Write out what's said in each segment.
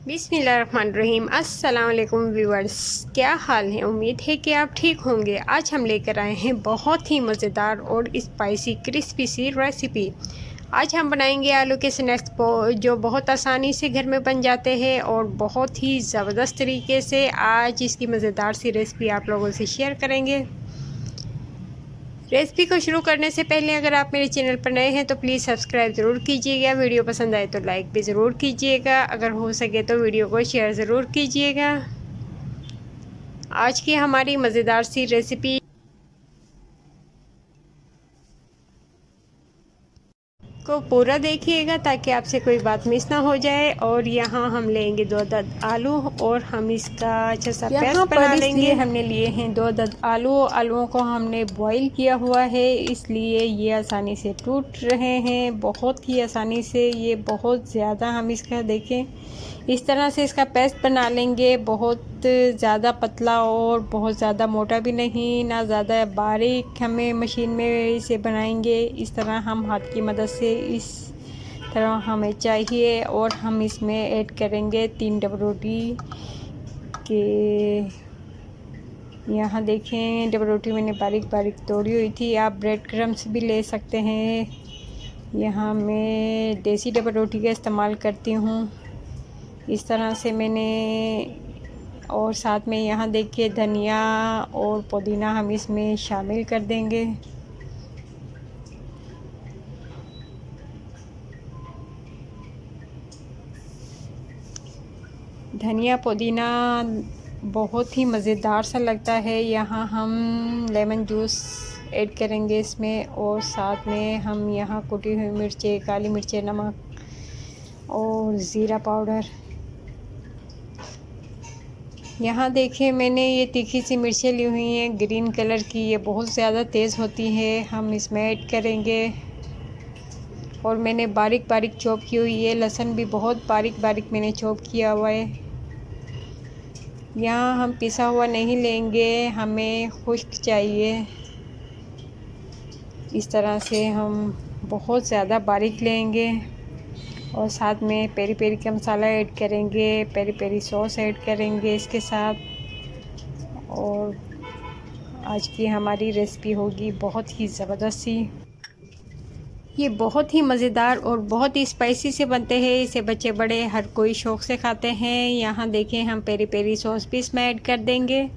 बिस्मिल्लाहिर्रहमानिर्रहीम। अस्सलाम वालेकुम व्यूअर्स, क्या हाल है। उम्मीद है कि आप ठीक होंगे। आज हम लेकर आए हैं बहुत ही मज़ेदार और स्पाइसी क्रिस्पी सी रेसिपी। आज हम बनाएंगे आलू के स्नैक्स जो बहुत आसानी से घर में बन जाते हैं और बहुत ही ज़बरदस्त तरीके से आज इसकी मज़ेदार सी रेसिपी आप लोगों से शेयर करेंगे। रेसिपी को शुरू करने से पहले अगर आप मेरे चैनल पर नए हैं तो प्लीज़ सब्सक्राइब ज़रूर कीजिएगा। वीडियो पसंद आए तो लाइक भी ज़रूर कीजिएगा। अगर हो सके तो वीडियो को शेयर ज़रूर कीजिएगा। आज की हमारी मज़ेदार सी रेसिपी को पूरा देखिएगा ताकि आपसे कोई बात मिस ना हो जाए। और यहाँ हम लेंगे 2 अदद आलू और हम इसका अच्छा सा पेस्ट बना लेंगे। हमने लिए हैं 2 अदद आलूओं को हमने बॉईल किया हुआ है, इसलिए ये आसानी से टूट रहे हैं, बहुत ही आसानी से। ये बहुत ज़्यादा हम इसका देखें इस तरह से इसका पेस्ट बना लेंगे। बहुत ज़्यादा पतला और बहुत ज़्यादा मोटा भी नहीं, ना ज़्यादा बारीक हमें मशीन में इसे बनाएंगे। इस तरह हम हाथ की मदद से इस तरह हमें चाहिए। और हम इसमें ऐड करेंगे 3 डबल रोटी के। यहाँ देखें डबल रोटी मैंने बारीक बारीक तोड़ी हुई थी, आप ब्रेड क्रम्स भी ले सकते हैं। यहाँ मैं देसी डबल रोटी का इस्तेमाल करती हूँ। इस तरह से मैंने, और साथ में यहाँ देखिए धनिया और पुदीना हम इसमें शामिल कर देंगे। धनिया पुदीना बहुत ही मज़ेदार सा लगता है। यहाँ हम लेमन जूस ऐड करेंगे इसमें, और साथ में हम यहाँ कुटी हुई मिर्चें, काली मिर्चें, नमक और ज़ीरा पाउडर। यहाँ देखिए मैंने ये तीखी सी मिर्चें ली हुई हैं ग्रीन कलर की, ये बहुत ज़्यादा तेज़ होती है, हम इसमें ऐड करेंगे। और मैंने बारीक बारीक चॉप की हुई है लहसुन भी बहुत बारीक बारीक मैंने चॉप किया हुआ है। यहाँ हम पिसा हुआ नहीं लेंगे, हमें खुश्क चाहिए। इस तरह से हम बहुत ज़्यादा बारीक लेंगे। और साथ में पेरी पेरी का मसाला ऐड करेंगे, पेरी पेरी सॉस ऐड करेंगे इसके साथ। और आज की हमारी रेसिपी होगी बहुत ही ज़बरदस्त सी। ये बहुत ही मज़ेदार और बहुत ही स्पाइसी से बनते हैं, इसे बच्चे बड़े हर कोई शौक़ से खाते हैं। यहाँ देखें हम पेरी पेरी सॉस भी इसमें ऐड कर देंगे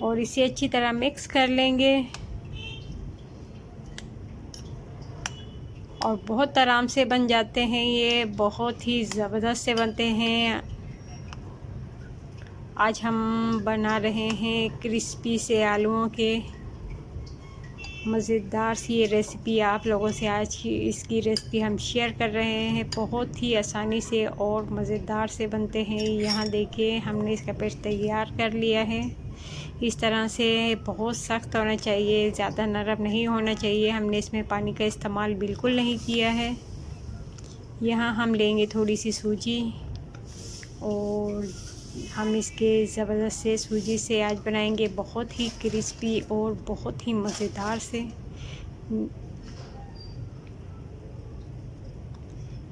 और इसे अच्छी तरह मिक्स कर लेंगे। और बहुत आराम से बन जाते हैं, ये बहुत ही ज़बरदस्त से बनते हैं। आज हम बना रहे हैं क्रिस्पी से आलूओं के मज़ेदार सी ये रेसिपी आप लोगों से आज की इसकी रेसिपी हम शेयर कर रहे हैं। बहुत ही आसानी से और मज़ेदार से बनते हैं। यहाँ देखिए हमने इसका पेस्ट तैयार कर लिया है। इस तरह से बहुत सख्त होना चाहिए, ज़्यादा नरम नहीं होना चाहिए। हमने इसमें पानी का इस्तेमाल बिल्कुल नहीं किया है। यहाँ हम लेंगे थोड़ी सी सूजी और हम इसके ज़बरदस्त से सूजी से आज बनाएंगे बहुत ही क्रिस्पी और बहुत ही मज़ेदार से।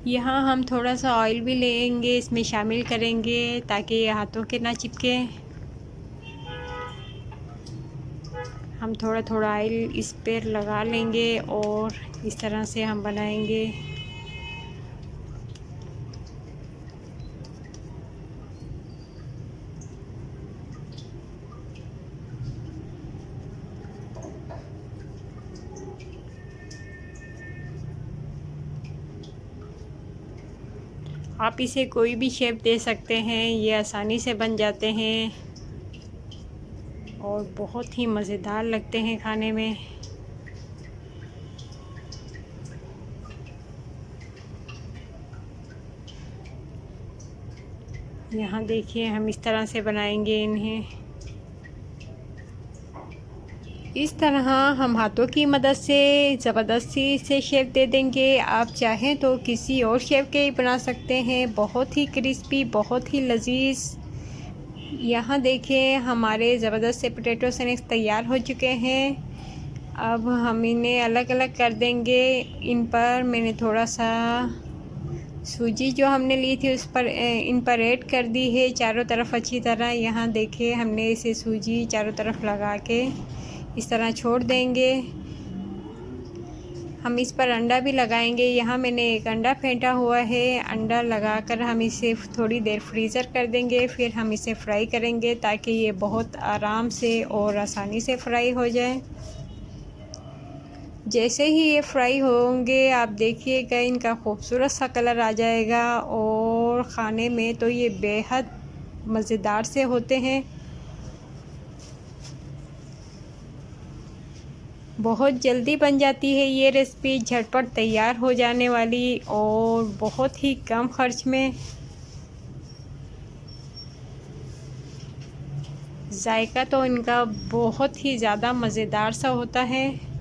यहाँ हम थोड़ा सा ऑयल भी लेंगे, इसमें शामिल करेंगे ताकि ये हाथों के ना चिपके। हम थोड़ा थोड़ा ऑयल इस पर लगा लेंगे और इस तरह से हम बनाएंगे। आप इसे कोई भी शेप दे सकते हैं, ये आसानी से बन जाते हैं और बहुत ही मज़ेदार लगते हैं खाने में। यहाँ देखिए हम इस तरह से बनाएंगे इन्हें। इस तरह हम हाथों की मदद से ज़बरदस्ती से शेप दे देंगे। आप चाहें तो किसी और शेप के ही बना सकते हैं। बहुत ही क्रिस्पी, बहुत ही लजीज। यहाँ देखें हमारे ज़बरदस्त से पोटैटो स्नैक्स तैयार हो चुके हैं। अब हम इन्हें अलग अलग कर देंगे। इन पर मैंने थोड़ा सा सूजी जो हमने ली थी उस पर इन पर ऐड कर दी है चारों तरफ अच्छी तरह। यहाँ देखिए हमने इसे सूजी चारों तरफ लगा के इस तरह छोड़ देंगे। हम इस पर अंडा भी लगाएंगे। यहाँ मैंने एक अंडा फेंटा हुआ है। अंडा लगाकर हम इसे थोड़ी देर फ्रीज़र कर देंगे, फिर हम इसे फ्राई करेंगे ताकि ये बहुत आराम से और आसानी से फ्राई हो जाए। जैसे ही ये फ्राई होंगे आप देखिएगा इनका खूबसूरत सा कलर आ जाएगा और ख़ाने में तो ये बेहद मज़ेदार से होते हैं। बहुत जल्दी बन जाती है ये रेसिपी, झटपट तैयार हो जाने वाली और बहुत ही कम खर्च में। जायका तो इनका बहुत ही ज़्यादा मज़ेदार सा होता है।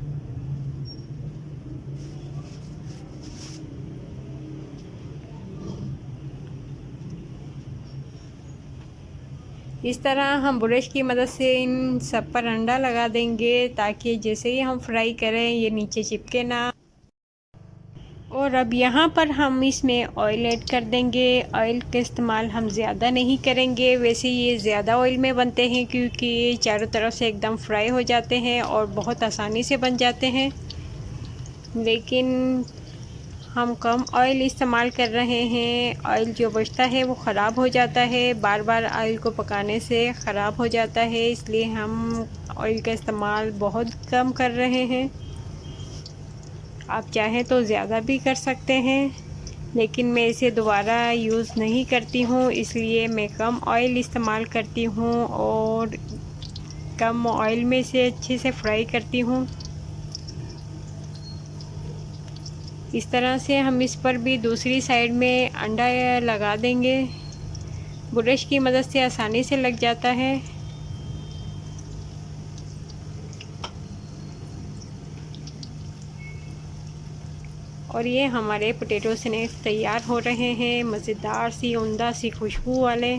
इस तरह हम ब्रश की मदद से इन सब पर अंडा लगा देंगे ताकि जैसे ही हम फ्राई करें ये नीचे चिपके ना। और अब यहाँ पर हम इसमें ऑयल ऐड कर देंगे। ऑयल का इस्तेमाल हम ज़्यादा नहीं करेंगे, वैसे ये ज़्यादा ऑयल में बनते हैं क्योंकि ये चारों तरफ से एकदम फ्राई हो जाते हैं और बहुत आसानी से बन जाते हैं। लेकिन हम कम ऑयल इस्तेमाल कर रहे हैं। ऑयल जो बचता है वो ख़राब हो जाता है, बार बार ऑयल को पकाने से ख़राब हो जाता है, इसलिए हम ऑयल का इस्तेमाल बहुत कम कर रहे हैं। आप चाहें तो ज़्यादा भी कर सकते हैं, लेकिन मैं इसे दोबारा यूज़ नहीं करती हूँ, इसलिए मैं कम ऑयल इस्तेमाल करती हूँ और कम ऑयल में से अच्छे से फ्राई करती हूँ। इस तरह से हम इस पर भी दूसरी साइड में अंडा लगा देंगे। ब्रश की मदद से आसानी से लग जाता है। और ये हमारे पोटैटो स्नैक्स तैयार हो रहे हैं, मज़ेदार सी उम्दा सी खुशबू वाले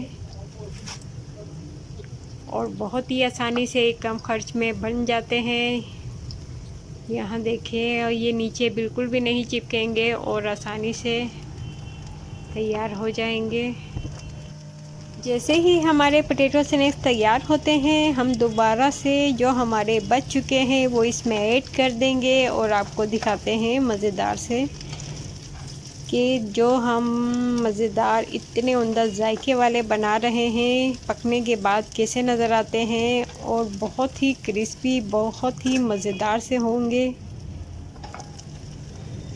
और बहुत ही आसानी से कम खर्च में बन जाते हैं। यहाँ देखिए ये नीचे बिल्कुल भी नहीं चिपकेंगे और आसानी से तैयार हो जाएंगे। जैसे ही हमारे पोटैटो स्नैक्स तैयार होते हैं हम दोबारा से जो हमारे बच चुके हैं वो इसमें ऐड कर देंगे और आपको दिखाते हैं मज़ेदार से कि जो हम मज़ेदार इतने उम्दा जायके वाले बना रहे हैं पकने के बाद कैसे नज़र आते हैं और बहुत ही क्रिस्पी, बहुत ही मज़ेदार से होंगे।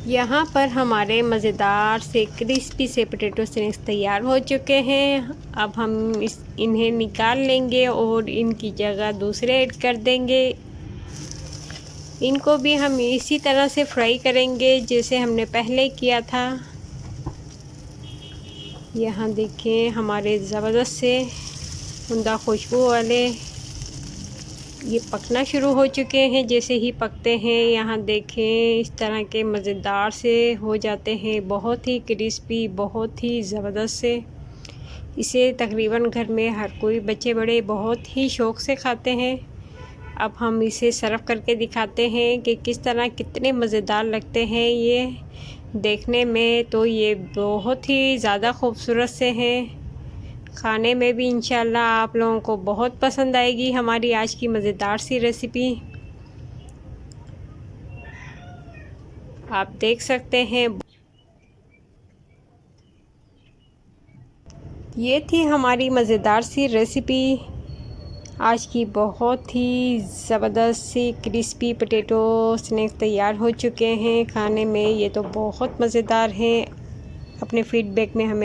यहाँ पर हमारे मज़ेदार से क्रिस्पी से पोटैटो स्नैक्स तैयार हो चुके हैं। अब हम इन्हें निकाल लेंगे और इनकी जगह दूसरे ऐड कर देंगे। इनको भी हम इसी तरह से फ्राई करेंगे जैसे हमने पहले किया था। यहाँ देखें हमारे ज़बरदस्त से उम्दा खुशबू वाले ये पकना शुरू हो चुके हैं। जैसे ही पकते हैं यहाँ देखें इस तरह के मज़ेदार से हो जाते हैं, बहुत ही क्रिस्पी, बहुत ही ज़बरदस्त से। इसे तकरीबन घर में हर कोई बच्चे बड़े बहुत ही शौक़ से खाते हैं। अब हम इसे सर्व करके दिखाते हैं कि किस तरह कितने मज़ेदार लगते हैं। ये देखने में तो ये बहुत ही ज़्यादा खूबसूरत से हैं, खाने में भी इंशाल्लाह आप लोगों को बहुत पसंद आएगी हमारी आज की मज़ेदार सी रेसिपी। आप देख सकते हैं ये थी हमारी मज़ेदार सी रेसिपी आज की। बहुत ही ज़बरदस्त सी क्रिस्पी पोटैटो स्नैक्स तैयार हो चुके हैं। खाने में ये तो बहुत मज़ेदार हैं। अपने फीडबैक में हमें